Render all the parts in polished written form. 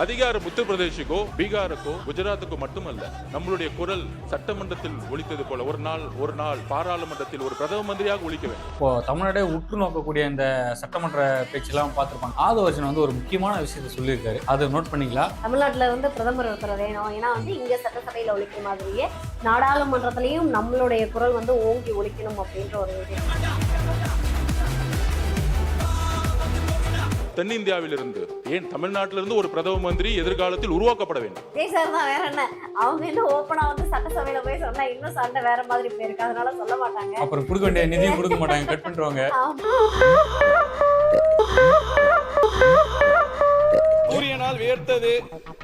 அதிகாரம் உத்தரப்பிரதேசுக்கோ பீகாருக்கோ குஜராத்துக்கோ மட்டுமல்ல. நம்மளுடைய குரல் சட்டமன்றத்தில் ஒலித்தது போல ஒரு நாள் பாராளுமன்றத்தில் ஒரு பிரதம மந்திரியாக ஒலிக்க வேண்டும். இப்போ தமிழ்நாடே உற்று நோக்கக்கூடிய இந்த சட்டமன்ற பேச்செல்லாம் பார்த்துருப்பாங்க. ஆதவர்ஜன் வந்து ஒரு முக்கியமான விஷயத்தை சொல்லியிருக்காரு. அதை நோட் பண்ணிக்கலாம். தமிழ்நாட்டுல வந்து பிரதமர் ஒருத்தர் வேணும். ஏன்னா வந்து இங்க சட்டசபையில ஒலிக்கிற மாதிரியே நாடாளுமன்றத்திலையும் நம்மளுடைய குரல் வந்து ஓங்கி ஒலிக்கணும் அப்படின்ற ஒரு விஷயம். தென்னிந்தியாவிலிருந்து ஏன் தமிழ்நாட்டிலிருந்து ஒரு பிரதம மந்திரி எதிர்காலத்தில் உருவாக்கப்பட வேண்டும். சார் தான் வேற என்ன, அவங்க இன்னும் ஓப்பனா வந்து சட்டசபையில போய் சொன்னா இன்னும் சண்டை வேற மாதிரி போயிருக்கு, அதனால சொல்ல மாட்டாங்க. அப்புறம் கொடுக்க வேண்டிய நிதியும் கொடுக்க மாட்டாங்க, கட் பண்ணிடுவாங்க. சூரியனால் வேர்த்தது,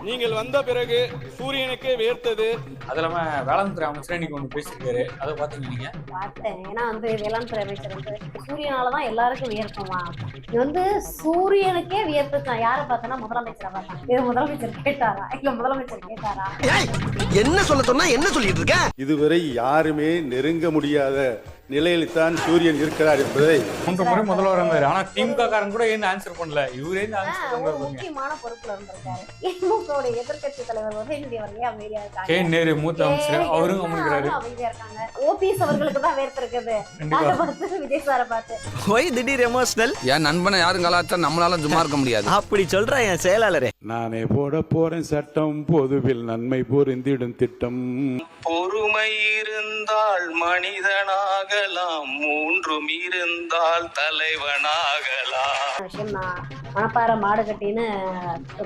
நீங்கள் வந்த பிறகு சூரியனுக்கே வேர்த்தது. அது இல்லாம வேளாண் துறை அமைச்சர் இன்னைக்கு ஒண்ணு பேசியிருக்காரு, அதை பாத்தீங்க நீங்க? பார்த்தேன். ஏன்னா வந்து வேளாண் துறை அமைச்சர் வந்து சூரியனாலதான் எல்லாருக்கும் வியர்க்குமா, இது வந்து சூரியனுக்கே வியர்த்துச்சான். யாரை பார்த்தனா முதலமைச்சரை பார்த்தாங்க. இது முதலமைச்சர் கேட்டாரா இல்ல முதலமைச்சர் கேட்டாரா? என்ன சொல்ல சொன்னா என்ன சொல்லிட்டு இருக்க? இதுவரை யாருமே நெருங்க முடியாத நிலையில் தான் சூரியன் இருக்கிறார் என்பதை 3 முறை முதல்வர் இருந்தாரு. ஆனா திமுக காரன் கூட ஏன் ஆன்சர் பண்ணல, இவரே ஆன்சர் ஒரு முக்கியமான பொறுப்புல இருந்திருக்காரு. திமுக எதிர்கட்சி தலைவர் உதயநிதி அவர்களே அமைதியா இருக்காங்க. நேரு மூத்த அமைச்சர் அவரும் அமைதியா இருக்காங்க. ஓபிஎஸ் அவர்களுக்கு தான் வேர்த்திருக்குது. விஜய் சாரை பார்த்து ஒய் திடீர் எமோஷனல். என் நண்பனை யாரும் கலாச்சா நம்மளால சும்மா இருக்க முடியாது. அப்படி சொல்ற என் செயலாளரே. நானே போட போறேன் சட்டம், பொதுவில் நன்மை புரிந்திடும் திட்டம். பொறுமை இருந்தால் மனிதனாகலாம், மூன்றும் இருந்தால் தலைவனாகலாம். விஷயம் நான் மணப்பாறை மாடு கட்டின்னு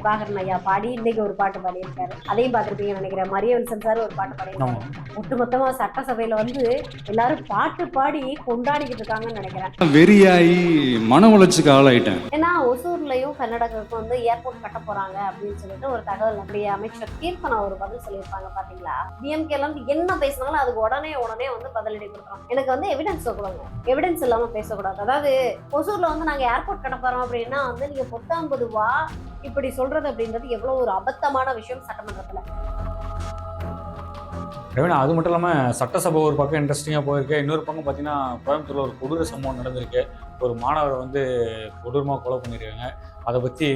பாகரன் ஐயா பாடி இன்னைக்கு ஒரு பாட்டு பாடியிருக்காரு. அதையும் பார்த்துருப்பீங்கன்னு நினைக்கிறேன். மரியவில்சன் சார் ஒரு பாட்டு பாடியிருக்காங்க. ஒட்டுமொத்தமா சட்டசபையில வந்து எல்லாரும் பாட்டு பாடி கொண்டாடிக்கிட்டு இருக்காங்கன்னு நினைக்கிறேன். வெறியாயி மன உளைச்சுக்கு ஆளாயிட்டேன். ஏன்னா ஒசூர்லயும் கர்நாடகாவுக்கும் வந்து ஏர்போர்ட் கட்ட போறாங்க அப்படின்னு சொல்லிட்டு ஒரு தகவல் அப்படியே அமைச்சர் கீர்த்தனா ஒரு பதில் சொல்லியிருப்பாங்க. பாத்தீங்களா, டிஎம்கே எல்லாம் என்ன பேசினாலும் அதுக்கு உடனே வந்து பதிலடி கொடுக்குறோம். எனக்கு வந்து எவிடன்ஸ் கொடுங்க, எவிடன்ஸ் இல்லாம பேசக்கூடாது. அதாவது ஒசூர்ல வந்து நாங்க ஏர்போர்ட் கட்ட போறோம் அப்படின்னா வந்து நீங்க 19 ரூபா இப்படி சொல்றது அப்படின்றது எவ்வளவு ஒரு அபத்தமான விஷயம் சட்டமன்றத்துல. அது மட்டும் இல்லாமல் சட்டசபை ஒரு பக்கம் இன்ட்ரெஸ்டிங்காக போயிருக்கு. இன்னொரு பக்கம் பார்த்தீங்கன்னா கோயம்புத்தூரில் ஒரு கொடூர சம்பவம் நடந்திருக்கு. ஒரு மாணவரை வந்து கொடூரமாக கொலை பண்ணியிருக்காங்க. அதை பற்றி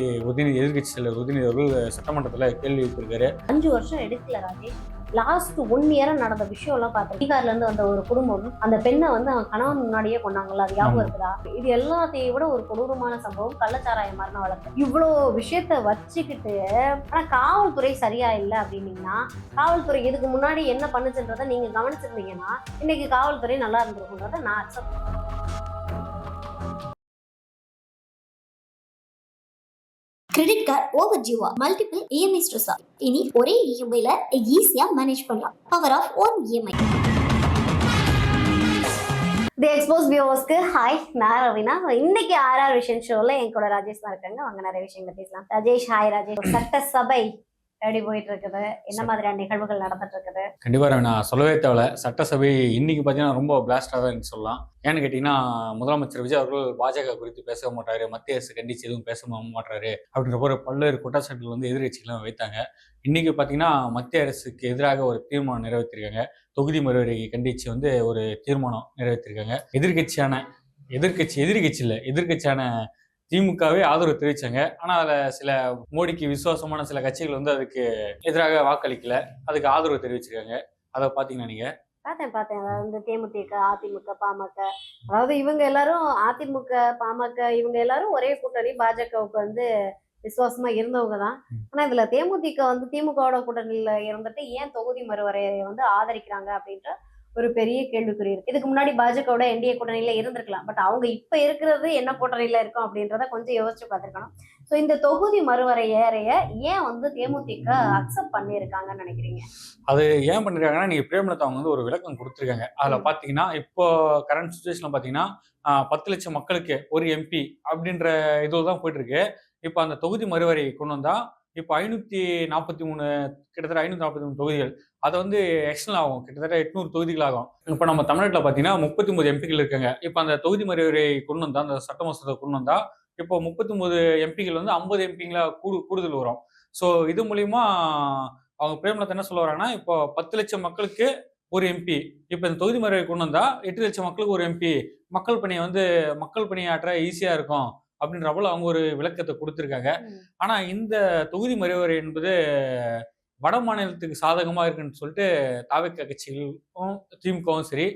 எதிர்கட்சி செயலர் உதயநிதி அவர்கள் சட்டமன்றத்தில் கேள்வி எழுப்பியிருக்காரு. 5 வருஷம் எடுக்கல ராஜேஷ். லாஸ்ட் 1 இயரா நடந்த விஷயம் எல்லாம் பார்த்தேன். பீகார்ல இருந்து வந்த ஒரு குடும்பம் அந்த பெண்ணை வந்து அவன் கணவன் முன்னாடியே கொண்டாங்கல்ல, அது ஞாபகம் இருக்குதா? இது எல்லாத்தையும் விட ஒரு கொடூரமான சம்பவம் கள்ளச்சாராயம் மரண வழக்கு. இவ்வளோ விஷயத்த வச்சுக்கிட்டு ஆனா காவல்துறை சரியா இல்லை அப்படின்னீங்கன்னா, காவல்துறை இதுக்கு முன்னாடி என்ன பண்ணுச்சுன்றதை நீங்க கவனிச்சிருந்தீங்கன்னா இன்னைக்கு காவல்துறை நல்லா இருந்திருக்குன்றத நான் அக்செப்ட் பண்ணுறேன். கிரெடிட் கார்டு ஓவர் டியூவா, மல்டிபிள் இஎம்ஐ ஸ்ட்ரெஸ்ஸா? இனி ஒரே இஎம்ஐல ஈஸியா மேனேஜ் பண்ணலாம். Power of one EMI. The expose வியூவர்ஸ்க்கு ஹாய், நான் ரவினா. இன்னைக்கு RR விஷன் ஷோல என் கூட ராஜேஷ் தான் இருக்காங்க. அவங்க நிறைய விஷயங்கள் பேசலாம். ராஜேஷ் ஹாய். ராஜேஷ், சட்டசபை எப்படி போயிட்டு இருக்குது? என்ன மாதிரியான நிகழ்வுகள் நடந்துட்டு இருக்குது? கண்டிப்பாக நான் சொல்லவே தேவையில்ல. சட்டசபை இன்னைக்கு பார்த்தீங்கன்னா ரொம்ப பிளாஸ்டாக தான் சொல்லலாம். ஏன்னு கேட்டிங்கன்னா, முதலமைச்சர் விஜய் அவர்கள் பாஜக குறித்து பேச மாட்டாரு, மத்திய அரசு கண்டித்து எதுவும் பேச மாட்டாரு அப்படின்ற ஒரு பல்வேறு குற்றச்சாட்டுகள் வந்து எதிர்கட்சிகள்லாம் வைத்தாங்க. இன்னைக்கு பார்த்தீங்கன்னா மத்திய அரசுக்கு எதிராக ஒரு தீர்மானம் நிறைவேற்றிருக்காங்க. தொகுதி மறுவரையை கண்டித்து வந்து ஒரு தீர்மானம் நிறைவேற்றிருக்காங்க. எதிர்கட்சியான திமுகவே ஆதரவு தெரிவிச்சாங்க. ஆனால் அதில் சில மோடிக்கு விசுவாசமான சில கட்சிகள் வந்து அதுக்கு எதிராக வாக்களிக்கல, அதுக்கு ஆதரவு தெரிவிச்சிருக்காங்க. அதை பார்த்தீங்கன்னா நீங்க? பார்த்தேன். அதாவது வந்து தேமுதிக, அதிமுக, பாமக, அதாவது இவங்க எல்லாரும் அதிமுக, பாமக இவங்க எல்லாரும் ஒரே கூட்டணி, பாஜகவுக்கு வந்து விசுவாசமா இருந்தவங்க தான். ஆனா இதுல தேமுதிக வந்து திமுகவோட கூட்டணியில இருந்துட்டு ஏன் தொகுதி மறுவரையை வந்து ஆதரிக்கிறாங்க அப்படின்ற ஒரு பெரிய கேள்விக்குறி இருக்கு. இதுக்கு முன்னாடி பாஜகவோட என்டிஏ கூட்டணியில இருந்திருக்கலாம். பட் அவங்க இப்ப இருக்கிறது என்ன கூட்டணியில இருக்கும் அப்படின்றத கொஞ்சம் யோசிச்சு பார்த்திருக்கணும். ஸோ இந்த தொகுதி மறுவரையறைய ஏன் வந்து தேமுதிக அக்செப்ட் பண்ணியிருக்காங்கன்னு நினைக்கிறீங்க? அது ஏன் பண்ணிருக்காங்கன்னா, நீங்க பிரேமலதா அவங்க வந்து ஒரு விளக்கம் கொடுத்துருக்காங்க. அதுல பாத்தீங்கன்னா இப்போ கரண்ட் சுச்சுவேஷன்ல பாத்தீங்கன்னா 10 லட்சம் மக்களுக்கு ஒரு எம்பி அப்படின்ற இதுதான் போயிட்டு இருக்கு. இப்போ அந்த தொகுதி மறுவரை கொண்டு வந்தா இப்போ 543 கிட்டத்தட்ட 543 தொகுதிகள் அதை வந்து எக்ஸ்டர்னல் ஆகும். கிட்டத்தட்ட 800 தொகுதிகள் ஆகும். இப்போ நம்ம தமிழ்நாட்டில் பார்த்தீங்கன்னா 39 எம்பிகள் இருக்காங்க. இப்போ அந்த தொகுதி மறுவரை கொண்டு வந்தா, அந்த சட்ட மசோதா கொண்டு வந்தா இப்போ 39 எம்பிகள் வந்து 50 எம்பிங்களா கூடுதல் வரும். ஸோ இது மூலியமா அவங்க பிரேமலதா என்ன சொல்ல வராங்கன்னா, இப்போ 10 லட்சம் மக்களுக்கு ஒரு எம்பி, இப்போ இந்த தொகுதி மறுவரை கொண்டு வந்தா 8 லட்சம் மக்களுக்கு ஒரு எம்பி, மக்கள் பணியை ஆற்ற ஈஸியா இருக்கும் அப்படின்ற போல அவங்க ஒரு விளக்கத்தை கொடுத்துருக்காங்க. ஆனா இந்த தொகுதி மறுவரை என்பது வட மாநிலத்துக்கு சாதகமா இருக்குன்னு சொல்லிட்டு தாவேக்கா கட்சிகளுக்கும் திமுகவும் சரி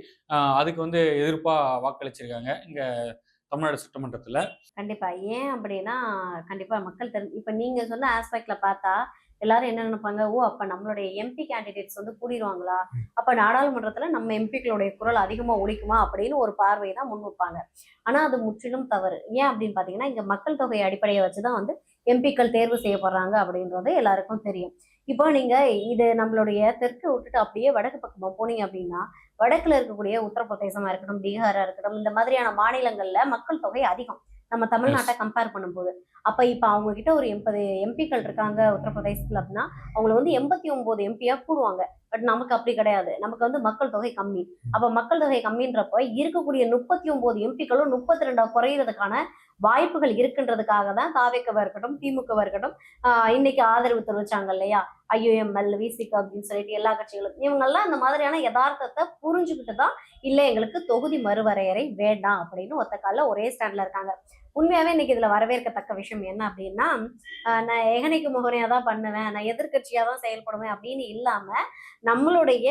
அதுக்கு வந்து எதிர்ப்பா வாக்களிச்சிருக்காங்க இங்க தமிழ்நாடு சட்டமன்றத்துல. கண்டிப்பா. ஏன் அப்படின்னா, கண்டிப்பா மக்கள் இப்ப நீங்க சொன்ன ஆஸ்பெக்ட்ல பார்த்தா, எல்லாரும் என்ன நினைப்பாங்க, ஓ! அப்ப நம்மளுடைய எம்பி கேண்டிடேட்ஸ் வந்து கூடிருவாங்களா? அப்ப நாடாளுமன்றத்துல நம்ம எம்பிக்களுடைய குரல் அதிகமா ஒலிக்குமா? அப்படின்னு ஒரு பார்வை தான் முன் வைப்பாங்க. ஆனா அது முற்றிலும் தவறு. ஏன் அப்படின்னு பார்த்தீங்கன்னா, இங்க மக்கள் தொகை அடிப்படையை வச்சு தான் வந்து எம்பிக்கள் தேர்வு செய்யப்படுறாங்க அப்படின்றது எல்லாருக்கும் தெரியும். இப்போ நீங்க இது நம்மளுடைய தெற்கு விட்டுட்டு அப்படியே வடக்கு பக்கமா போனீங்க அப்படின்னா, வடக்குல இருக்கக்கூடிய உத்தரப்பிரதேசமா இருக்கட்டும், பீகாரா இருக்கட்டும், இந்த மாதிரியான மாநிலங்கள்ல மக்கள் தொகை அதிகம். நம்ம தமிழ்நாட்டை கம்பேர் பண்ணும்போது. அப்ப இப்ப அவங்க கிட்ட ஒரு 80 எம்பிக்கள் இருக்காங்க உத்தரப்பிரதேசத்துல அப்படின்னா, அவங்கள வந்து 89 எம்பியா கூடுவாங்க. பட் நமக்கு அப்படி கிடையாது. நமக்கு வந்து மக்கள் தொகை கம்மி. அப்ப மக்கள் தொகை கம்மின்றப்ப இருக்கக்கூடிய 39 எம்பிக்களும் 32 குறையிறதுக்கான வாய்ப்புகள் இருக்குன்றதுக்காக தான் தாவேக்கவா இருக்கட்டும், திமுகவா இருக்கட்டும், இன்னைக்கு ஆதரவு தெரிவிச்சாங்க இல்லையா? ஐயுஎம்எல், விசிக அப்படின்னு சொல்லிட்டு எல்லா கட்சிகளும். இவங்கெல்லாம் இந்த மாதிரியான யதார்த்தத்தை புரிஞ்சுக்கிட்டு தான், இல்ல எங்களுக்கு தொகுதி மறுவரையறை வேண்டாம் அப்படின்னு ஒத்த கால்ல ஒரே ஸ்டாண்ட்ல இருக்காங்க. உண்மையாவே இன்னைக்கு இதுல வரவேற்கத்தக்க விஷயம் என்ன அப்படின்னா, நான் ஏகனைக்கு முகனையா தான் பண்ணுவேன், நான் எதிர்க்கட்சியா தான் செயல்படுவேன் அப்படின்னு இல்லாம, நம்மளுடைய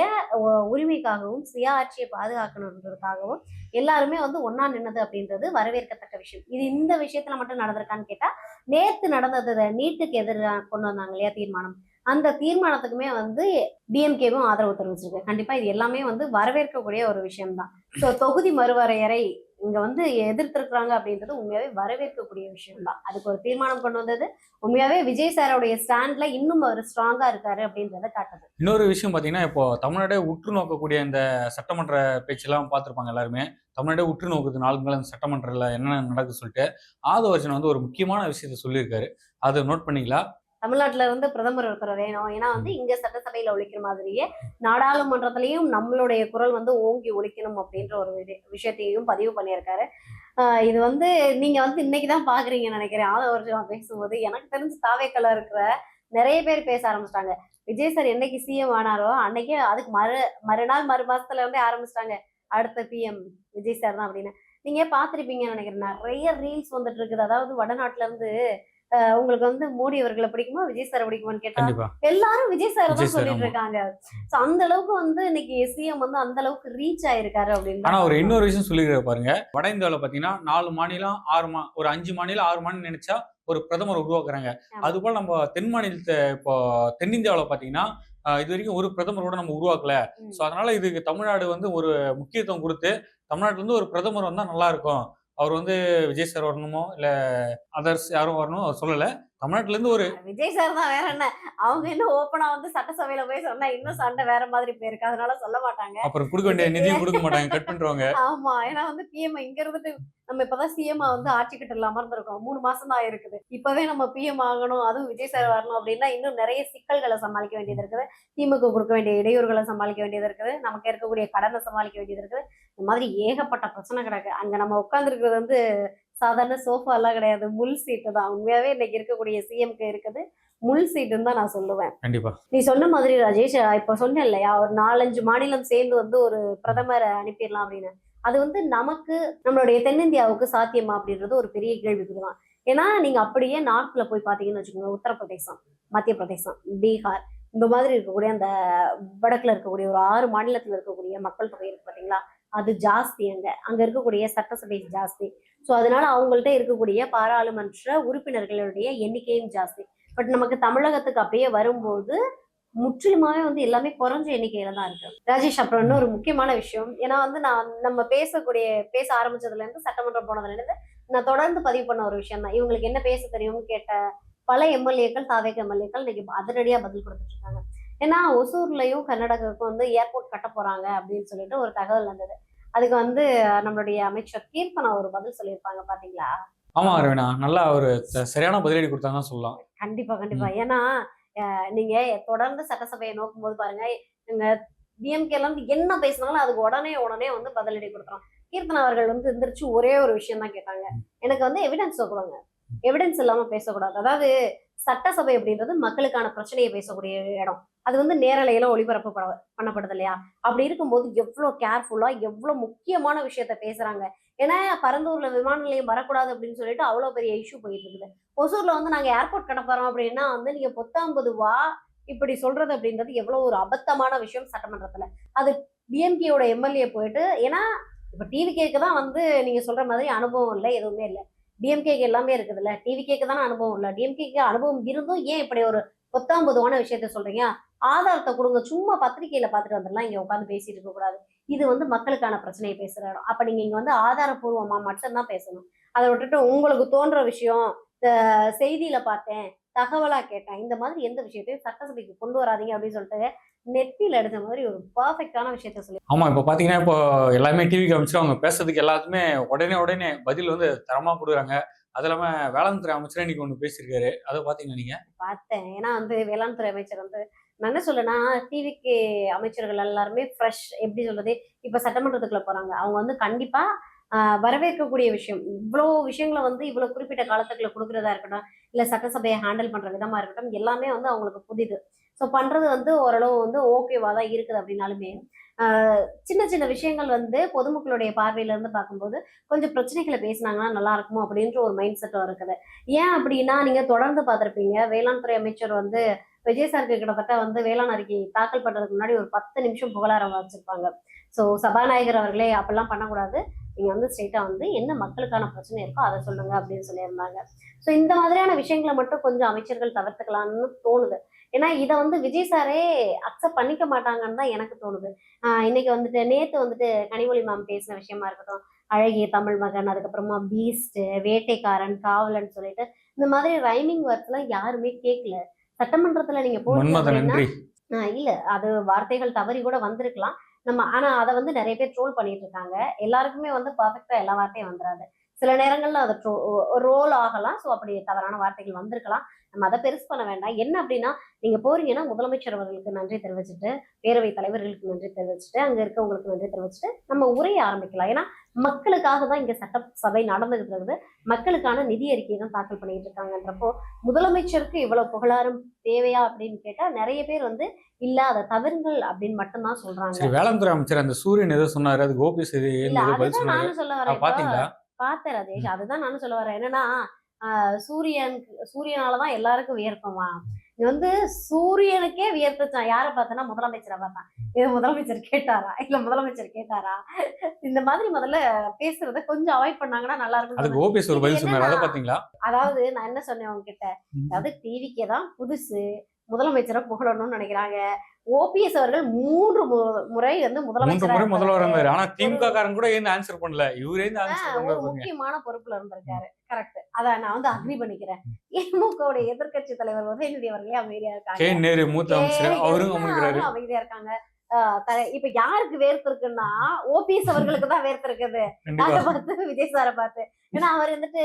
உரிமைக்காகவும் சுய ஆட்சியை பாதுகாக்கணுன்றதுக்காகவும் எல்லாருமே வந்து ஒன்னா நின்னது அப்படின்றது வரவேற்கத்தக்க விஷயம். இது இந்த விஷயத்துல மட்டும் நடந்திருக்கான்னு கேட்டா, நேத்து நடந்தது நீட்டுக்கு எதிராக கொண்டு வந்தாங்க இல்லையா தீர்மானம், அந்த தீர்மானத்துக்குமே வந்து டிஎம்கேவும் ஆதரவு தெரிவிச்சிருக்கு. கண்டிப்பா இது எல்லாமே வந்து வரவேற்கக்கூடிய ஒரு விஷயம் தான். ஸோ தொகுதி மறுவரையறை இங்க வந்து எதிர்த்திருக்கிறாங்க அப்படின்றது உண்மையாவே வரவேற்கக்கூடிய விஷயம் தான். அதுக்கு ஒரு தீர்மானம் கொண்டு வந்தது உண்மையாவே விஜய் சாரோடைய ஸ்டாண்ட்ல இன்னும் அவர் ஸ்ட்ராங்கா இருக்காரு அப்படின்றத காட்டுது. இன்னொரு விஷயம் பார்த்தீங்கன்னா, இப்போ தமிழ்நாடே உற்று நோக்கக்கூடிய இந்த சட்டமன்ற பேச்செல்லாம் பார்த்துருப்பாங்க எல்லாருமே. தமிழ்நாடே உற்று நோக்குது நாளுக்கு நாள் இந்த சட்டமன்றத்தில் என்ன நடக்குது சொல்லிட்டு. ஆதவர்ஜன் வந்து ஒரு முக்கியமான விஷயத்த சொல்லியிருக்காரு. அதை நோட் பண்ணீங்களா? தமிழ்நாட்டுல இருந்து பிரதமர் ஒருத்தர் வேணும். ஏன்னா வந்து இங்க சட்டசபையில ஒழிக்கிற மாதிரியே நாடாளுமன்றத்திலையும் நம்மளுடைய குரல் வந்து ஓங்கி ஒழிக்கணும் அப்படின்ற ஒரு விஷயத்தையும் பதிவு பண்ணியிருக்காரு. இது வந்து நீங்க வந்து இன்னைக்குதான் பாக்குறீங்கன்னு நினைக்கிறேன். ஆதவர்ஜன் பேசும்போது எனக்கு தெரிஞ்சு தாவேக்கல இருக்கிற நிறைய பேர் பேச ஆரம்பிச்சிட்டாங்க. விஜய் சார் என்னைக்கு சிஎம் ஆனாரோ அன்னைக்கே அதுக்கு மறுநாள் மறு மாசத்துல இருந்தே ஆரம்பிச்சிட்டாங்க, அடுத்த பிஎம் விஜய் சார் தான் அப்படின்னு. நீங்க பாத்திருப்பீங்கன்னு நினைக்கிறேன். நிறைய ரீல்ஸ் வந்துட்டு இருக்குது. அதாவது வடநாட்டுல இருந்து உங்களுக்கு வந்து மோடி அவர்களை பிடிக்குமா விஜய் சார் பிடிக்குமான்னு கேட்டா எல்லாரும் விஜய் சார் தான் சொல்லிட்டு இருக்காங்க. சோ அந்த அளவுக்கு வந்து இன்னைக்கு சிஎம் வந்து அந்த அளவுக்கு ரீச் ஆயிருக்காரு அப்படின்னு. ஆனா ஒரு இன்னொரு விஷயம் சொல்லிருக்காரு பாருங்க. வட இந்தியாவில பாத்தீங்கன்னா 4 மாநிலம் 6 ஒரு 5 மாநிலம் 6 மாநிலம் நினைச்சா ஒரு பிரதமர் உருவாக்குறாங்க. அது போல நம்ம தென் மாநிலத்தை இப்போ தென்னிந்தியாவில பாத்தீங்கன்னா இது வரைக்கும் ஒரு பிரதமர் கூட நம்ம உருவாக்கல. சோ அதனால இதுக்கு தமிழ்நாடு வந்து ஒரு முக்கியத்துவம் கொடுத்து தமிழ்நாட்டுல இருந்து ஒரு பிரதமர் வந்தா நல்லா இருக்கும். அவர் வந்து விஜய் சார் வரணுமோ இல்ல அதர்ஸ் யாரும் வரணும் அவர் சொல்லல. தமிழ்நாட்டுல இருந்து ஒரு விஜய் சார் தான், வேற என்ன? அவங்க இன்னும் ஓப்பனா வந்து சட்டசபையில போய் சொன்னா இன்னும் சண்டை வேற மாதிரி போயிருக்கு. அதனால சொல்ல மாட்டாங்க. அப்புறம் கொடுக்க வேண்டிய நிதியும் கொடுக்க மாட்டாங்க, கட் பண்ணிடுவாங்க. ஆமா, ஏன்னா வந்து பிஎம் இங்க இருந்துட்டு நம்ம இப்பதான் சிஎம் வந்து ஆட்சி கிட்ட அமர்ந்திருக்கோம். 3 மாசம் தான் இருக்குது. இப்பவே நம்ம பிஎம் ஆகணும், அதுவும் விஜய் சார் வரணும் அப்படின்னா இன்னும் நிறைய சிக்கல்களை சமாளிக்க வேண்டியது இருக்குது. திமுக கொடுக்க வேண்டிய இடையூறுகளை சமாளிக்க வேண்டியது இருக்குது. நமக்கு இருக்கக்கூடிய கடனை சமாளிக்க வேண்டியது இருக்குது. இந்த மாதிரி ஏகப்பட்ட பிரச்சனை கிடக்கு. அங்க நம்ம உட்கார்ந்துருக்கிறது வந்து சாதாரண சோஃபா எல்லாம் கிடையாது, முள் சீட்டு தான். உண்மையாவே இன்னைக்கு இருக்கக்கூடிய சிஎம்க்கு இருக்குது முள் சீட்டுன்னு தான் நான் சொல்லுவேன். கண்டிப்பா நீ சொன்ன மாதிரி ராஜேஷ், இப்ப சொன்ன இல்லையா ஒரு 4-5 மாநிலம் சேர்ந்து வந்து ஒரு பிரதமரை அனுப்பிடலாம் அப்படின்னு. அது வந்து நமக்கு நம்மளுடைய தென்னிந்தியாவுக்கு சாத்தியமா அப்படின்றது ஒரு பெரிய கேள்விக்குதான். ஏன்னா நீங்க அப்படியே நார்த்ல போய் பாத்தீங்கன்னு வச்சுக்கோங்க, உத்தரப்பிரதேசம், மத்திய பிரதேசம், பீகார், இந்த மாதிரி இருக்கக்கூடிய அந்த வடக்குல இருக்கக்கூடிய ஒரு 6 மாநிலத்துல இருக்கக்கூடிய மக்கள் தொகை இருக்கு பாத்தீங்களா, அது ஜாஸ்தி. அங்க இருக்கக்கூடிய சட்டசபை ஜாஸ்தி. ஸோ அதனால அவங்கள்ட்ட இருக்கக்கூடிய பாராளுமன்ற உறுப்பினர்களுடைய எண்ணிக்கையும் ஜாஸ்தி. பட் நமக்கு தமிழகத்துக்கு அப்படியே வரும்போது முற்றிலுமாவே வந்து எல்லாமே குறைஞ்ச எண்ணிக்கையில தான் இருக்கு ராஜேஷ். அப்புறம் இன்னொரு முக்கியமான விஷயம், ஏன்னா வந்து நம்ம பேச ஆரம்பிச்சதுல இருந்து சட்டமன்றம் போனதுல இருந்து நான் தொடர்ந்து பதிவு பண்ண ஒரு விஷயம் தான், இவங்களுக்கு என்ன பேச தெரியும்னு கேட்ட பல எம்எல்ஏக்கள், தாவேக எம்எல்ஏக்கள் இன்னைக்கு அதிரடியா பதில் கொடுத்துட்டு இருக்காங்க. ஏன்னா ஒசூர்லயும் கர்நாடகாவுக்கும் வந்து ஏர்போர்ட் கட்ட போறாங்க அப்படின்னு சொல்லிட்டு ஒரு தகவல் வந்தது. அதுக்கு வந்து நம்மளுடைய அமைச்சர் கீர்த்தனா ஒரு பதில் சொல்லியிருப்பாங்க பாத்தீங்களா? ஆமா ரவீனா, நல்லா ஒரு சரியான பதிலடி கொடுத்தாங்கன்னு சொல்லலாம். கண்டிப்பா. ஏன்னா நீங்க தொடர்ந்து சட்டசபையை நோக்கும் போது பாருங்க, எங்க டிஎம்கே எல்லாம் என்ன பேசினாலும் அதுக்கு உடனே வந்து பதிலடி கொடுக்குறோம். கீர்த்தனா அவர்கள் வந்து எந்திரிச்சு ஒரே ஒரு விஷயம் தான் கேட்டாங்க, எனக்கு வந்து எவிடன்ஸ் கொடுங்க, எவிடன்ஸ் இல்லாம பேசக்கூடாது. அதாவது சட்டசபை அப்படின்றது மக்களுக்கான பிரச்சனையை பேசக்கூடிய இடம். அது வந்து நேரலையில ஒளிபரப்பு பண்ணப்படுது இல்லையா? அப்படி இருக்கும்போது எவ்வளவு கேர்ஃபுல்லா எவ்வளவு முக்கியமான விஷயத்த பேசுறாங்க. ஏன்னா பரந்தூர்ல விமான நிலையம் வரக்கூடாது அப்படின்னு சொல்லிட்டு அவ்வளவு பெரிய இஷ்யூ போயிட்டு இருக்குது. ஒசூர்ல வந்து நாங்க ஏர்போர்ட் கட்ட போறோம் அப்படின்னா வந்து நீங்க பொத்தாம்பது வா இப்படி சொல்றது அப்படின்றது எவ்வளவு ஒரு அபத்தமான விஷயம் சட்டமன்றத்துல. அது டிஎம்கேயோட எம்எல்ஏ போயிட்டு, ஏன்னா இப்ப டிவிகேக்கு தான் வந்து நீங்க சொல்ற மாதிரி அனுபவம் இல்லை, எதுவுமே இல்லை. டிஎம்கேக்கு எல்லாமே இருக்குதுல்ல, டிவிகேக்கு தானே அனுபவம் இல்லை. டிஎம்கேக்கு அனுபவம் இருந்தும் ஏன் இப்படி ஒரு பொத்தாம்பதுவான விஷயத்த சொல்றீங்க? ஆதாரத்தை கொடுங்க, சும்மா பத்திரிகையில பார்த்துட்டு வந்துடலாம், இங்க உட்காந்து பேசிட்டு இருக்க கூடாது. இது வந்து மக்களுக்கான பிரச்சனையை பேசுற இடம். அப்ப நீங்க இங்க வந்து ஆதாரபூர்வமா மட்டும்தான் பேசணும். அதை விட்டுட்டு உங்களுக்கு தோன்ற விஷயம், செய்தியில பார்த்தேன், தகவலா கேட்டேன், இந்த மாதிரி எந்த விஷயத்தையும் சட்டசபைக்கு கொண்டு வராதீங்க அப்படின்னு சொல்லிட்டு நெத்தியில எடுத்த மாதிரி ஒரு பர்ஃபெக்டான விஷயத்த சொல்லி. ஆமா, இப்போ பாத்தீங்கன்னா இப்போ எல்லாமே டிவிக்கு அமைச்சு அவங்க பேசுறதுக்கு எல்லாத்துமே உடனே பதில் வந்து தரமா கொடுக்குறாங்க. அது இல்லாம வேளாண் துறை அமைச்சரே இன்னைக்கு ஒண்ணு பேசியிருக்காரு. அதை பாத்தீங்கன்னா நீங்க? பார்த்தேன். ஏன்னா வந்து வேளாண் துறை அமைச்சர் வந்து நான் என்ன சொல்லேன்னா, டிவிக்கு அமைச்சர்கள் எல்லாருமே ஃப்ரெஷ், எப்படி சொல்றது, இப்ப சட்டமன்றத்துக்குள்ள போறாங்க. அவங்க வந்து கண்டிப்பா வரவேற்கக்கூடிய விஷயம். இவ்வளோ விஷயங்களை வந்து இவ்வளவு குறிப்பிட்ட காலத்துக்குள்ள கொடுக்கறதா இருக்கட்டும், இல்ல சட்டசபையை ஹேண்டில் பண்ற விதமா இருக்கட்டும், எல்லாமே வந்து அவங்களுக்கு புதிது. ஸோ பண்றது வந்து ஓரளவு வந்து ஓகேவா தான் இருக்குது. அப்படின்னாலுமே சின்ன சின்ன விஷயங்கள் வந்து பொதுமக்களுடைய பார்வையில இருந்து பார்க்கும்போது கொஞ்சம் பிரச்சனைகளை பேசினாங்கன்னா நல்லா இருக்குமோ அப்படின்ற ஒரு மைண்ட் செட்டும் இருக்குது. ஏன் அப்படின்னா, நீங்க தொடர்ந்து பார்த்திருப்பீங்க, வேளாண் துறை அமைச்சர் வந்து விஜய் சாருக்கு கிட்டத்தட்ட வந்து வேளாண் அறிக்கை தாக்கல் பண்றதுக்கு முன்னாடி ஒரு 10 நிமிஷம் புகழாரம் வச்சிருப்பாங்க. ஸோ சபாநாயகர் அவர்களே அப்பெல்லாம் பண்ணக்கூடாது, நீங்க வந்து ஸ்ட்ரெயிட்டா வந்து என்ன மக்களுக்கான பிரச்சனை இருக்கோ அதை சொல்லுங்க அப்படின்னு சொல்லியிருந்தாங்க. ஸோ இந்த மாதிரியான விஷயங்களை மட்டும் கொஞ்சம் அமைச்சர்கள் தவிர்த்துக்கலாம்னு தோணுது. ஏன்னா இதை வந்து விஜய் சாரே அக்செப்ட் பண்ணிக்க மாட்டாங்கன்னு தான் எனக்கு தோணுது. இன்னைக்கு வந்துட்டு நேத்து வந்துட்டு கனிமொழி மேம் பேசின விஷயமா இருக்கட்டும், அழகிய தமிழ் மகன், அதுக்கப்புறமா பீஸ்ட், வேட்டைக்காரன், காவலன் சொல்லிட்டு இந்த மாதிரி ரைமிங் வேர்ட்ஸ் எல்லாம் யாருமே கேட்கல. சட்டமன்றத்துல நீங்க போனீங்க அப்படின்னா இல்ல, அது வார்த்தைகள் தவறி கூட வந்திருக்கலாம். ஆனா அதை வந்து நிறைய பேர் ட்ரோல் பண்ணிட்டு இருக்காங்க. எல்லாருக்குமே வந்து பர்ஃபெக்டா எல்லா வார்த்தையும் வந்துடாது. சில நேரங்கள்ல அது ரோல் ஆகலாம். ஸோ அப்படி தவறான வார்த்தைகள் வந்திருக்கலாம். நம்ம அதை பெருசு பண்ண வேண்டாம். என்ன அப்படின்னா, நீங்க போறீங்கன்னா முதலமைச்சர் அவர்களுக்கு நன்றி தெரிவிச்சுட்டு, பேரவைத் தலைவர்களுக்கு நன்றி தெரிவிச்சுட்டு, அங்க இருக்கவங்களுக்கு நன்றி தெரிவிச்சுட்டு நம்ம உரையை ஆரம்பிக்கலாம். ஏன்னா மக்களுக்காக தான் இங்க சட்டசபை நடந்துகிட்டு இருக்குது. மக்களுக்கான நிதி அறிக்கையை தான் தாக்கல் பண்ணிட்டு இருக்காங்கன்றப்போ முதலமைச்சருக்கு இவ்வளவு புகழாரம் தேவையா அப்படின்னு கேட்டா நிறைய பேர் வந்து இல்ல, அதை தவிருங்கள் அப்படின்னு மட்டும்தான் சொல்றாங்க. வேளாண் துறை அமைச்சர் அந்த சூரியன் ஏதோ சொன்னாரு, அதுக்கு ஓபிஎஸ் அதுதான் நானும் சொல்ல வரேன். பாத்தீங்களா? பார்த்தேன் ராஜேஷ், அதுதான் நானும் சொல்ல வரேன். என்னன்னா சூரியனாலதான் எல்லாருக்கும் வியர்க்குமா? இது வந்து சூரியனுக்கே வியர்த்துச்சான். யாரை பார்த்தனா? முதலமைச்சரை பார்த்தான். இது முதலமைச்சர் கேட்டாரா இல்ல முதலமைச்சர் கேட்டாரா? இந்த மாதிரி முதல்ல பேசுறத கொஞ்சம் அவாய்ட் பண்ணாங்கன்னா நல்லா இருக்கும். அதுக்கு ஓபிஎஸ் ஒரு பதில் சொன்னாரு, அதை பாத்தீங்களா? அதாவது நான் என்ன சொன்னேன் உங்ககிட்ட, அதாவது டிவிக்கே தான் புதுசு, முதலமைச்சரை புகழணும்னு நினைக்கிறாங்க. ஓபிஎஸ் அவர்கள் 3 முறை வந்து முதல்வர் இருந்தாரு. ஆனா திமுக காரன் கூட ஏன் ஆன்சர் பண்ணல, இவரே ஆன்சர் ஒரு முக்கியமான பொறுப்புல இருந்திருக்காரு. கரெக்ட், அத நான் வந்து அக்ரி பண்ணிக்கிறேன். திமுகவுடைய எதிர்கட்சி தலைவர் உதயநிதி அவர்களே அமைதியா இருக்காங்க. மூத்த அமைச்சர் அவரும் அமைதியா இருக்காங்க. இப்ப யாருக்கு வேர்த்து இருக்குன்னா ஓபிஎஸ் அவர்களுக்கு தான் வேர்த்து இருக்குது. அதை பார்த்து விஜய் சாரை பார்த்து. ஏன்னா அவர் வந்துட்டு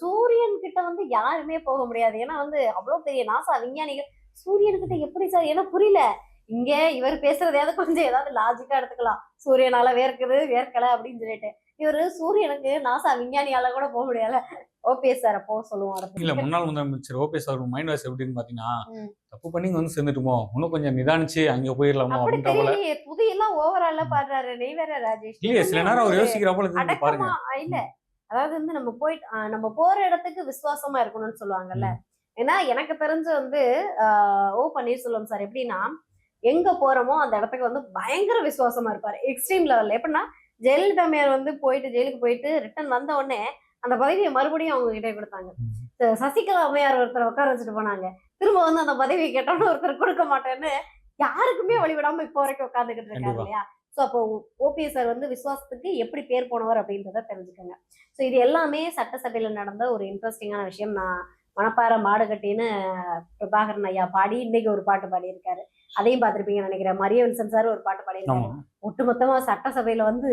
சூரியன் கிட்ட வந்து யாருமே போக முடியாது. ஏன்னா வந்து அவ்வளவு பெரிய நாசா விஞ்ஞானிகள் சூரியன்கிட்ட எப்படி சார்? ஏன்னா புரியல. இங்க இவர் பேசுறதையாவது கொஞ்சம் ஏதாவது லாஜிக்கா எடுத்துக்கலாம். சூரியனால வேர்க்குது வேர்க்கல அப்படின்னு சொல்லிட்டு இவரு சூரியனுக்கு நாசா விஞ்ஞானியால கூட போக முடியல. ஓபிஎஸ் சார போக சொல்லுவாங்க. இல்ல, முன்னாள் முதலமைச்சர் ஓபிஎஸ் அவர் மைண்ட் வாய்ஸ் எப்படின்னு பாத்தீங்கன்னா, தப்பு பண்ணி வந்து சேர்ந்துட்டுமோ, இன்னும் கொஞ்சம் நிதானிச்சு அங்க போயிடலாமோ அப்படின்ற போல புதியெல்லாம் ஓவரால பாடுறாரு. நெய் வேற ராஜேஷ். இல்ல, சில நேரம் அவர் யோசிக்கிற போல பாருங்க. இல்ல, அதாவது வந்து நம்ம போற இடத்துக்கு விசுவாசமா இருக்கணும்னு சொல்லுவாங்கல்ல. ஏன்னா எனக்கு தெரிஞ்சு வந்து ஓ பன்னீர்செல்வம் சார் எப்படின்னா, எங்க போறோமோ அந்த இடத்துக்கு வந்து பயங்கர விசுவாசமா இருப்பாரு. எக்ஸ்ட்ரீம் லெவல்ல. எப்படின்னா, ஜெயலலிதா அம்மையார் வந்து ஜெயிலுக்கு போயிட்டு ரிட்டர்ன் வந்த உடனே அந்த பதவியை மறுபடியும் அவங்க கிட்டே கொடுத்தாங்க. சசிகலா அம்மையார் ஒருத்தர் உட்கார வச்சுட்டு போனாங்க. திரும்ப வந்து அந்த பதவியை கேட்டோம்னு ஒருத்தர் கொடுக்க மாட்டேன்னு யாருக்குமே வழிவிடாம இப்போ வரைக்கும் உட்காந்துக்கிட்டு இருக்காரு இல்லையா? ஸோ அப்போ ஓபிஎஸ் சார் வந்து விசுவாசத்துக்கு எப்படி பேர் போனவர் அப்படின்றத தெரிஞ்சுக்கோங்க. ஸோ இது எல்லாமே சட்டசபையில நடந்த ஒரு இன்ட்ரெஸ்டிங்கான விஷயம். நான் மணப்பாறை மாடு கட்டின்னு பிரபாகரன் ஐயா பாடி இன்னைக்கு ஒரு பாட்டு பாடியிருக்காரு. அதையும் பார்த்திருப்பீங்கன்னு நினைக்கிறேன். மரிய வில்சன் சார் ஒரு பாட்டு பாடியிருக்காரு. ஒட்டுமொத்தமா சட்டசபையில வந்து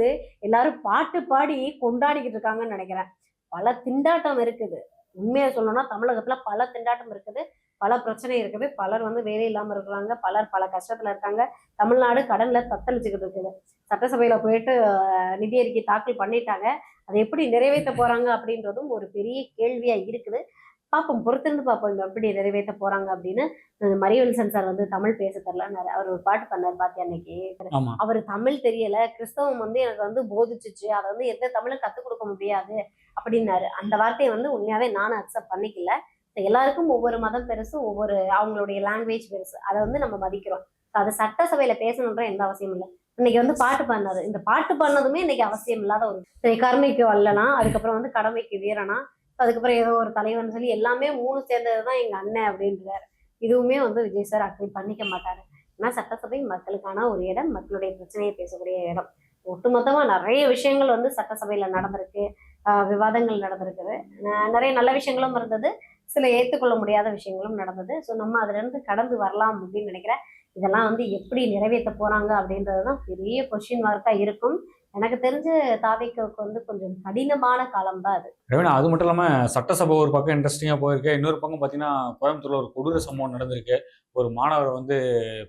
எல்லாரும் பாட்டு பாடி கொண்டாடிக்கிட்டு இருக்காங்கன்னு நினைக்கிறேன். பல திண்டாட்டம் இருக்குது. உண்மையை சொல்லணும்னா தமிழகத்துல பல திண்டாட்டம் இருக்குது, பல பிரச்சனை இருக்குது. பலர் வந்து வேலை இல்லாம இருக்கிறாங்க, பலர் பல கஷ்டத்துல இருக்காங்க. தமிழ்நாடு கடன்ல தத்தளிச்சுக்கிட்டு இருக்குது. சட்டசபையில போயிட்டு நிதி அறிக்கை தாக்கல் பண்ணிட்டாங்க. அதை எப்படி நிறைவேற்ற போறாங்க அப்படின்றதும் ஒரு பெரிய கேள்வியா இருக்குது. பார்ப்போம், பொறுத்திருந்து பார்ப்போம் இவங்க எப்படி நிறைவேற்ற போறாங்க அப்படின்னு. மரியவெல்சன் சார் வந்து தமிழ் பேச தெரியலன்னாரு. அவர் ஒரு பாட்டு பண்ணார் பாத்தியா அன்னைக்கு. ஆமா. அவர் தமிழ் தெரியல, கிறிஸ்தவம் வந்து எனக்கு வந்து போதிச்சுச்சு, அதை வந்து எந்த தமிழும் கத்துக் கொடுக்க முடியாது அப்படின்னாரு. அந்த வார்த்தையை வந்து உண்மையாவே நானும் அக்செப்ட் பண்ணிக்கல. எல்லாருக்கும் ஒவ்வொரு மதம் பெருசு, ஒவ்வொரு அவங்களுடைய லாங்குவேஜ் பெருசு, அதை வந்து நம்ம மதிக்கிறோம். அது சட்டசபையில பேசணுன்ற எந்த அவசியம் இல்லை. இன்னைக்கு வந்து பாட்டு பாடினாரு. இந்த பாட்டு பாடினதுமே இன்னைக்கு அவசியம் இல்லாத ஒரு கருணைக்கு வல்லனா, அதுக்கப்புறம் வந்து கடமைக்கு வீரனா, அதுக்கப்புறம் ஏதோ ஒரு தலைவன் சொல்லி எல்லாமே 3 சேர்ந்ததுதான் எங்க அண்ணன் அப்படின்றாரு. இதுவுமே வந்து விஜய் சார் அக்செப்ட் பண்ணிக்க மாட்டாரு. ஏன்னா சட்டசபை மக்களுக்கான ஒரு இடம், மக்களுடைய பிரச்சனையை பேசக்கூடிய இடம். ஒட்டுமொத்தமா நிறைய விஷயங்கள் வந்து சட்டசபையில நடந்திருக்கு, விவாதங்கள் நடந்திருக்குது, நிறைய நல்ல விஷயங்களும் இருந்தது, சில ஏற்றுக்கொள்ள முடியாத விஷயங்களும் நடந்தது. ஸோ நம்ம அதுல இருந்து கடந்து வரலாம் அப்படின்னு நினைக்கிறேன். இதெல்லாம் வந்து எப்படி நிறைவேற்ற போறாங்க அப்படின்றதுதான் பெரிய கொஸ்டின் மார்க்கா இருக்கும். எனக்கு தெரிஞ்சு தாவேக்காவுக்கு வந்து கொஞ்சம் கடினமான காலம் தான் அது. ரவீனா, அது மட்டும் இல்லாம சட்டசபை ஒரு பக்கம் இன்ட்ரெஸ்டிங்கா போயிருக்கு. இன்னொரு பக்கம் பாத்தீங்கன்னா கோயம்புத்தூர்ல ஒரு கொடூர சம்பவம் நடந்திருக்கு. ஒரு மாணவரை வந்து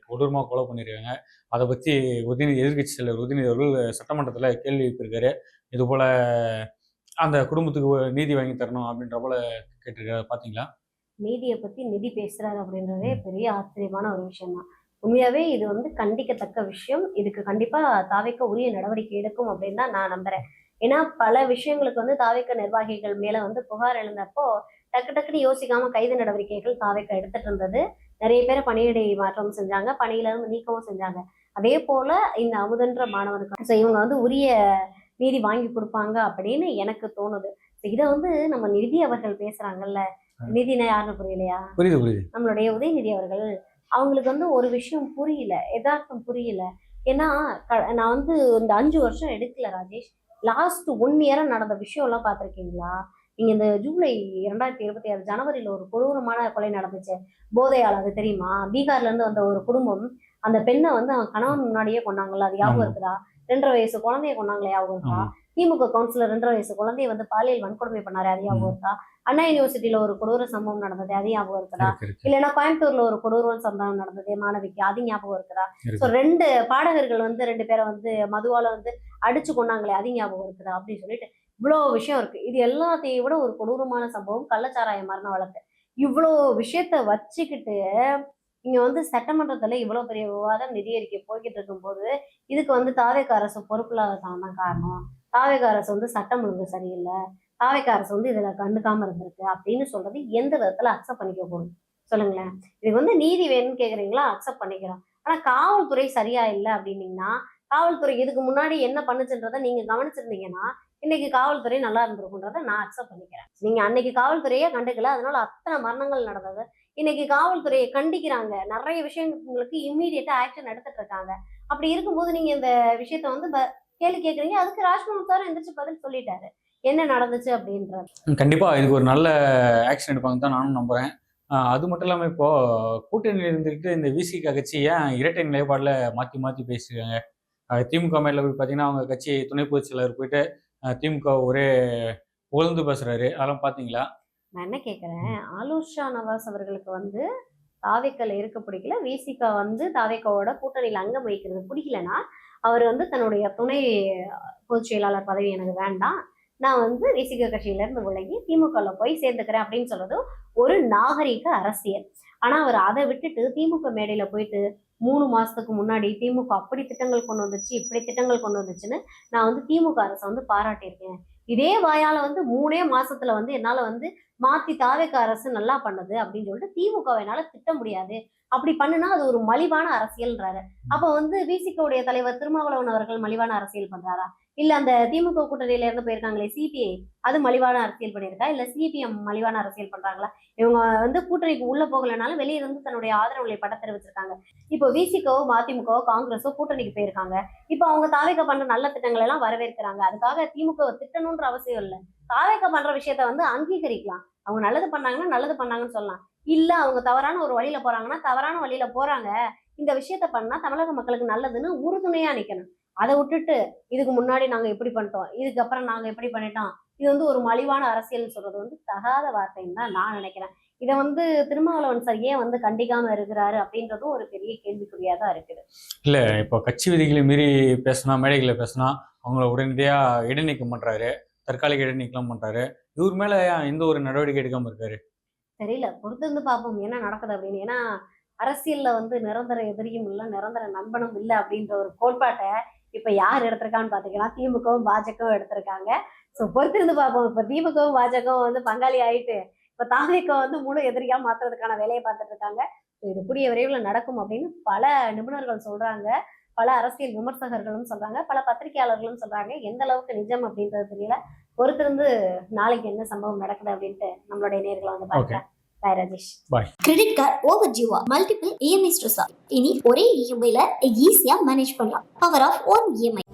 கொடூரமா கொலை பண்ணியிருக்காங்க. அதை பத்தி எதிர்கட்சி தலைவர் உதயநிதி அவர்கள் சட்டமன்றத்துல கேள்வி எழுப்பியிருக்காரு. இது போல அந்த குடும்பத்துக்கு நீதி வாங்கி தரணும் அப்படின்ற போல கேட்டிருக்காரு. பாத்தீங்களா? நீதியை பத்தி நிதி பேசுறாரு அப்படின்றதே பெரிய ஆச்சரியமான ஒரு விஷயம் தான். உண்மையாவே இது வந்து கண்டிக்கத்தக்க விஷயம். இதுக்கு கண்டிப்பா தாவேக்கா உரிய நடவடிக்கை எடுக்கும் அப்படின்னு தான் நான் நம்புறேன். ஏன்னா பல விஷயங்களுக்கு வந்து தாவேக்கா நிர்வாகிகள் மேல வந்து புகார் எழுந்தப்போ டக்கு டக்குன்னு யோசிக்காம கைது நடவடிக்கைகள் தாவேக்கா எடுத்துட்டு இருந்தது. நிறைய பேரை பணியிடை மாற்றம் செஞ்சாங்க, பணியில இருந்து நீக்கவும் செஞ்சாங்க. அதே போல இந்த அமுதன்ற மாணவனுக்கு இவங்க வந்து உரிய நீதி வாங்கி கொடுப்பாங்க அப்படின்னு எனக்கு தோணுது. இதை வந்து நம்ம நிதி அவர்கள் பேசுறாங்கல்ல, நிதினா யாருன்னு புரியலையா? புரியுது. நம்மளுடைய உதயநிதி அவர்கள், அவங்களுக்கு வந்து ஒரு விஷயம் புரியல, யதார்த்தம் புரியல. ஏன்னா நான் வந்து இந்த 5 வருஷம் எடுக்கல ராஜேஷ். லாஸ்ட் 1 இயரா நடந்த விஷயம் எல்லாம் பார்த்திருக்கீங்களா? நீங்க இந்த ஜூலை 2026 ஜனவரியில ஒரு கொடூரமான கொலை நடந்துச்சு, போதையால். அது தெரியுமா? பீகார்ல இருந்து வந்த ஒரு குடும்பம் அந்த பெண்ணை வந்து அவன் கணவன் முன்னாடியே கொண்டாங்கல்ல, அது ஞாபகம் இருக்குதா? 2.5 வயசு குழந்தைய கொண்டாங்களே, ஞாபகம் இருக்கா? திமுக கவுன்சிலர் 2.5 வயசு குழந்தைய வந்து பாலியல் வன்கொடுமை பண்ணாரு, அது ஞாபகம் இருக்கா? அண்ணா யூனிவர்சிட்டியில ஒரு கொடூர சம்பவம் நடந்தது, அது ஞாபகம் இருக்குதா? இல்லைன்னா கோயம்புத்தூர்ல ஒரு கொடூர சம்பவம் நடந்தது மாணவிக்கு, அது ஞாபகம் இருக்குதா? ஸோ 2 பாடகர்கள் வந்து 2 பேரை வந்து மதுவால வந்து அடிச்சு கொண்டாங்களே, அது ஞாபகம் இருக்குதா? அப்படின்னு சொல்லிட்டு இவ்வளோ விஷயம் இருக்கு. இது எல்லாத்தையும் விட ஒரு கொடூரமான சம்பவம் கள்ளச்சாராய மரண வழக்கு. இவ்வளோ விஷயத்த வச்சுக்கிட்டு இங்க வந்து சட்டமன்றத்துல இவ்வளவு பெரிய விவாதம், நிதி அறிக்கை போய்கிட்டு இருக்கும்போது இதுக்கு வந்து தாவேக்கா அரசு பொறுப்பில்லாததான் தான் காரணம். தாவேக்கா அரசு வந்து சட்டம் ஒழுங்கு சரியில்லை, தாவேக்கா அரசு வந்து இதுல கண்டுக்காம இருந்திருக்கு அப்படின்னு சொல்றது எந்த விதத்துல அக்செப்ட் பண்ணிக்க போகுது சொல்லுங்களேன்? இதுக்கு வந்து நீதி வேணும்னு கேக்குறீங்களா? அக்செப்ட் பண்ணிக்கிறோம். ஆனா காவல்துறை சரியா இல்லை அப்படின்னீங்கன்னா, காவல்துறை இதுக்கு முன்னாடி என்ன பண்ணுச்சுன்றதை நீங்க கவனிச்சிருந்தீங்கன்னா இன்னைக்கு காவல்துறை நல்லா இருந்திருக்குன்றதை நான் அக்செப்ட் பண்ணிக்கிறேன். நீங்க அன்னைக்கு காவல்துறையே கண்டுக்கல, அதனால அத்தனை மரணங்கள் நடந்தது. இன்னைக்கு காவல்துறையை கண்டிக்கிறாங்க, நிறைய விஷயங்களுக்கு இம்மீடியட்டா ஆக்ஷன் எடுத்துட்டு இருக்காங்க. அப்படி இருக்கும்போது நீங்க இந்த விஷயத்த வந்து கேள்வி கேட்குறீங்க. அதுக்கு ராஜ்மோகன் சார் எந்திரிச்சு பதில் சொல்லிட்டாரு என்ன நடந்துச்சு அப்படின்றது. கண்டிப்பா இதுக்கு ஒரு நல்ல ஆக்ஷன் எடுப்பாங்க தான் நானும் நம்புறேன். அது மட்டும் இல்லாம இப்போ கூட்டணியில் இருந்துக்கிட்டு இந்த விசிக கட்சி ஏன் இரட்டை நிலைப்பாடுல மாத்தி பேசிருக்காங்க? திமுக மேல போய் பார்த்தீங்கன்னா அவங்க கட்சி துணை பொதுச் செயலாளர் போயிட்டு திமுக ஒரே புகழ்ந்து பேசுறாரு, அதெல்லாம் பாத்தீங்களா? நான் என்ன கேட்குறேன், ஆலோஷா நவாஸ் அவர்களுக்கு வந்து தாவேக்கால இருக்க பிடிக்கல, விசிகா வந்து தாவேக்காவோட கூட்டணியில் அங்கம் வகிக்கிறது பிடிக்கலன்னா அவர் வந்து தன்னுடைய துணை பொதுச் செயலாளர் பதவி எனக்கு வேண்டாம், நான் வந்து விசிக கட்சியில இருந்து விலகி திமுகவில் போய் சேர்ந்துக்கிறேன் அப்படின்னு சொல்றது ஒரு நாகரிக அரசியல். ஆனா அவர் அதை விட்டுட்டு திமுக மேடையில போயிட்டு 3 மாசத்துக்கு முன்னாடி திமுக அப்படி திட்டங்கள் கொண்டு வந்துச்சு, இப்படி திட்டங்கள் கொண்டு வந்துச்சுன்னு நான் வந்து திமுக அரசை வந்து பாராட்டியிருக்கேன். இதே வாயால வந்து 3 மாசத்துல வந்து என்னால வந்து மாத்தி தாவேக்கா அரசு நல்லா பண்ணுது அப்படின்னு சொல்லிட்டு திமுகவை என்னால திட்ட முடியாது, அப்படி பண்ணுனா அது ஒரு மலிவான அரசியல்ன்றாரு. அப்ப வந்து விசிகவுடைய தலைவர் திருமாவளவன் அவர்கள் மலிவான அரசியல் பண்றாரா? இல்ல அந்த திமுக கூட்டணியில இருந்து போயிருக்காங்களே சிபிஐ, அது மலிவான அரசியல் பண்ணியிருக்கா? இல்ல சிபிஎம் மலிவான அரசியல் பண்றாங்களா? இவங்க வந்து கூட்டணிக்கு உள்ள போகலனாலும் வெளியே இருந்து தன்னுடைய ஆதரவுகளை பட தெரிவிச்சிருக்காங்க. இப்போ விசிகவோ அதிமுகவோ காங்கிரஸோ கூட்டணிக்கு போயிருக்காங்க. இப்போ அவங்க தாவேக்கா பண்ற நல்ல திட்டங்கள் எல்லாம் வரவேற்கிறாங்க. அதுக்காக திமுக திட்டணும்ன்ற அவசியம் இல்லை. தாவேக்கா பண்ற விஷயத்த வந்து அங்கீகரிக்கலாம். அவங்க நல்லது பண்ணாங்கன்னா நல்லது பண்ணாங்கன்னு சொல்லலாம். இல்ல அவங்க தவறான ஒரு வழியில போறாங்கன்னா தவறான வழியில போறாங்க, இந்த விஷயத்த பண்ணா தமிழக மக்களுக்கு நல்லதுன்னு உறுதுணையா நிக்கணும். அதை விட்டுட்டு இதுக்கு முன்னாடி நாங்க எப்படி பண்ணிட்டோம், இதுக்கப்புறம் நாங்க எப்படி பண்ணிட்டோம், இது வந்து ஒரு மலிவான அரசியல் சொல்றது வந்து தகாத வார்த்தைன்னு தான் நான் நினைக்கிறேன். இதை வந்து திருமாவளவன் சார் ஏன் வந்து கண்டிக்காம இருக்கிறாரு அப்படின்றதும் ஒரு பெரிய கேள்விக்குறியா தான் இருக்குது. இல்ல இப்போ கட்சி விதிகளை மீறி பேசினா, மேடைகளை பேசினா அவங்கள உடனடியா இடைநீக்கம் பண்றாரு, தற்காலிக இடைநீக்கம் பண்றாரு. இவர் மேல எந்த ஒரு நடவடிக்கை எடுக்காம இருக்காரு? தெரியல, பொறுத்திருந்து பார்ப்போம் என்ன நடக்குது அப்படின்னு. ஏன்னா அரசியல்ல வந்து நிரந்தர எதிரியும் இல்லை, நிரந்தர நண்பனும் இல்லை அப்படின்ற ஒரு கோட்பாட்டை இப்ப யார் எடுத்திருக்கான்னு பாத்தீங்கன்னா திமுகவும் பாஜகவும் எடுத்திருக்காங்க. ஸோ பொறுத்திருந்து பார்ப்போம். இப்ப திமுகவும் பாஜகவும் வந்து பங்காளி ஆயிட்டு இப்ப தாவேகா வந்து முழு எதிரியா மாத்துறதுக்கான வேலையை பார்த்துட்டு இருக்காங்க. So இது கூடிய விரைவில் நடக்கும் அப்படின்னு பல நிபுணர்கள் சொல்றாங்க, பல அரசியல் விமர்சகர்களும் சொல்றாங்க, பல பத்திரிகையாளர்களும் சொல்றாங்க. எந்த அளவுக்கு நிஜம் அப்படின்றது தெரியல. பொறுத்திருந்து நாளைக்கு என்ன சம்பவம் நடக்குது அப்படின்ட்டு நம்மளுடைய நேர்களை வந்து பார்க்கிறேன். Bye Rajesh. Credit card over ஜியோ மல்டிபிள் இஎம்ஐ ஸ்ட்ரெஸ். இனி ஒரே இஎம்ஐல ஈஸியா மேனேஜ் பண்ணலாம். Power of one EMI.